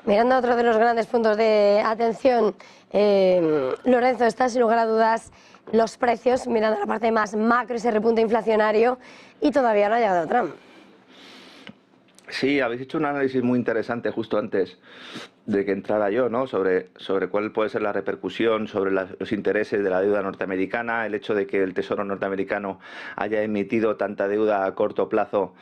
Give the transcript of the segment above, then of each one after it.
Mirando a otro de los grandes puntos de atención, Lorenzo, está sin lugar a dudas los precios, mirando la parte más macro, ese repunte inflacionario, y todavía no ha llegado Trump. Sí, habéis hecho un análisis muy interesante justo antes de que entrara yo, ¿no? Sobre cuál puede ser la repercusión sobre los intereses de la deuda norteamericana, el hecho de que el Tesoro norteamericano haya emitido tanta deuda a corto plazo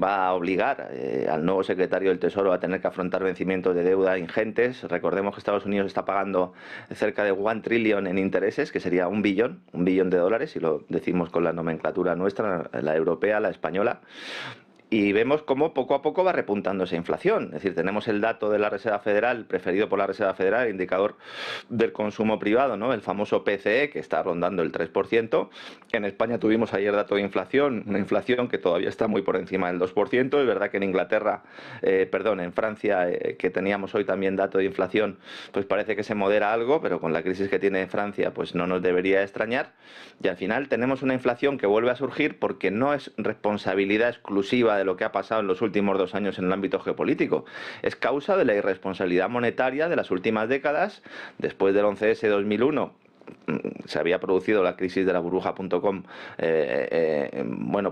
va a obligar al nuevo secretario del Tesoro a tener que afrontar vencimientos de deuda ingentes. Recordemos que Estados Unidos está pagando cerca de 1 trillón en intereses, que sería un billón de dólares, si lo decimos con la nomenclatura nuestra, la europea, la española. Y vemos cómo poco a poco va repuntando esa inflación. Es decir, tenemos el dato de la Reserva Federal, preferido por la Reserva Federal, el indicador del consumo privado, ¿no? El famoso PCE, que está rondando el 3%. En España tuvimos ayer dato de inflación, una inflación que todavía está muy por encima del 2%. Es verdad que en Inglaterra, en Francia, que teníamos hoy también dato de inflación, pues parece que se modera algo, pero con la crisis que tiene Francia, pues no nos debería extrañar. Y al final tenemos una inflación que vuelve a surgir porque no es responsabilidad exclusiva de lo que ha pasado en los últimos 2 años en el ámbito geopolítico. Es causa de la irresponsabilidad monetaria de las últimas décadas. Después del 11S 2001 se había producido la crisis de la burbuja.com,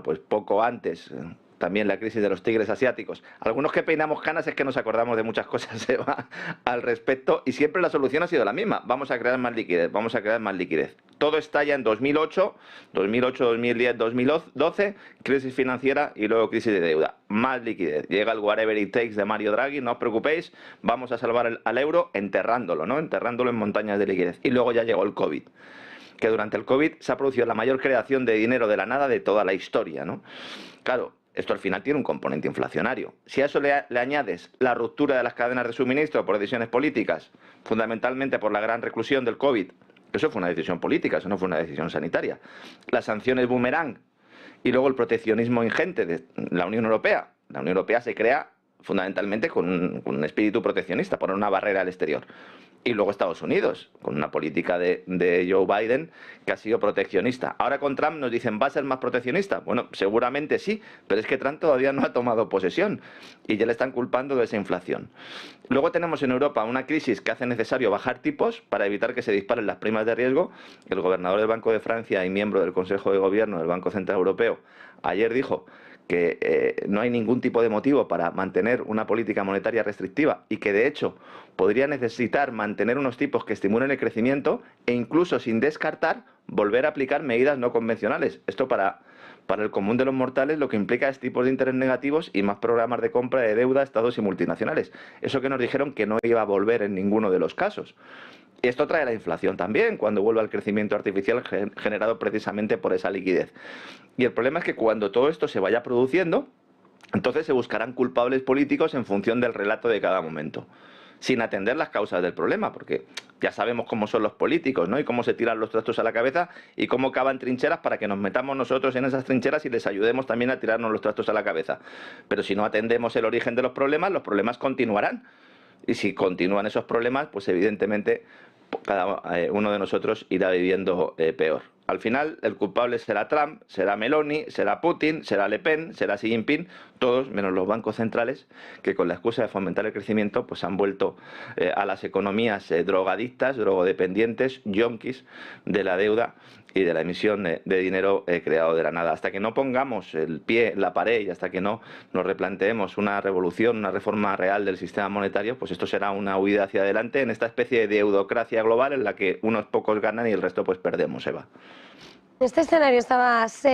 pues poco antes. También la crisis de los tigres asiáticos. Algunos que peinamos canas es que nos acordamos de muchas cosas, Eva, al respecto, y siempre la solución ha sido la misma. Vamos a crear más liquidez, vamos a crear más liquidez. Todo estalla en 2008, 2010, 2012, crisis financiera y luego crisis de deuda. Más liquidez. Llega el whatever it takes de Mario Draghi, no os preocupéis, vamos a salvar al euro enterrándolo, ¿no? Enterrándolo en montañas de liquidez. Y luego ya llegó el COVID, que durante el COVID se ha producido la mayor creación de dinero de la nada de toda la historia, ¿no? Claro, esto al final tiene un componente inflacionario. Si a eso le añades la ruptura de las cadenas de suministro por decisiones políticas, fundamentalmente por la gran reclusión del COVID, eso fue una decisión política, eso no fue una decisión sanitaria. Las sanciones boomerang y luego el proteccionismo ingente de la Unión Europea. La Unión Europea se crea fundamentalmente con un espíritu proteccionista, poner una barrera al exterior. Y luego Estados Unidos, con una política de Joe Biden que ha sido proteccionista. Ahora con Trump nos dicen, ¿va a ser más proteccionista? Bueno, seguramente sí, pero es que Trump todavía no ha tomado posesión y ya le están culpando de esa inflación. Luego tenemos en Europa una crisis que hace necesario bajar tipos para evitar que se disparen las primas de riesgo. El gobernador del Banco de Francia y miembro del Consejo de Gobierno del Banco Central Europeo ayer dijo que no hay ningún tipo de motivo para mantener una política monetaria restrictiva y que de hecho podría necesitar mantener unos tipos que estimulen el crecimiento e incluso sin descartar volver a aplicar medidas no convencionales. Esto para el común de los mortales lo que implica es tipos de interés negativos y más programas de compra de deuda a estados y multinacionales. Eso que nos dijeron que no iba a volver en ninguno de los casos. Y esto trae la inflación también, cuando vuelva al crecimiento artificial generado precisamente por esa liquidez. Y el problema es que cuando todo esto se vaya produciendo, entonces se buscarán culpables políticos en función del relato de cada momento, sin atender las causas del problema, porque ya sabemos cómo son los políticos, ¿no? Y cómo se tiran los trastos a la cabeza y cómo cavan trincheras para que nos metamos nosotros en esas trincheras y les ayudemos también a tirarnos los trastos a la cabeza. Pero si no atendemos el origen de los problemas continuarán. Y si continúan esos problemas, pues evidentemente cada uno de nosotros irá viviendo peor. Al final, el culpable será Trump, será Meloni, será Putin, será Le Pen, será Xi Jinping, todos menos los bancos centrales, que con la excusa de fomentar el crecimiento, pues han vuelto a las economías drogadictas, drogodependientes, yonkis de la deuda y de la emisión de dinero creado de la nada. Hasta que no pongamos el pie en la pared y hasta que no nos replanteemos una revolución, una reforma real del sistema monetario, pues esto será una huida hacia adelante en esta especie de deudocracia global en la que unos pocos ganan y el resto pues perdemos, Eva. En este escenario estabas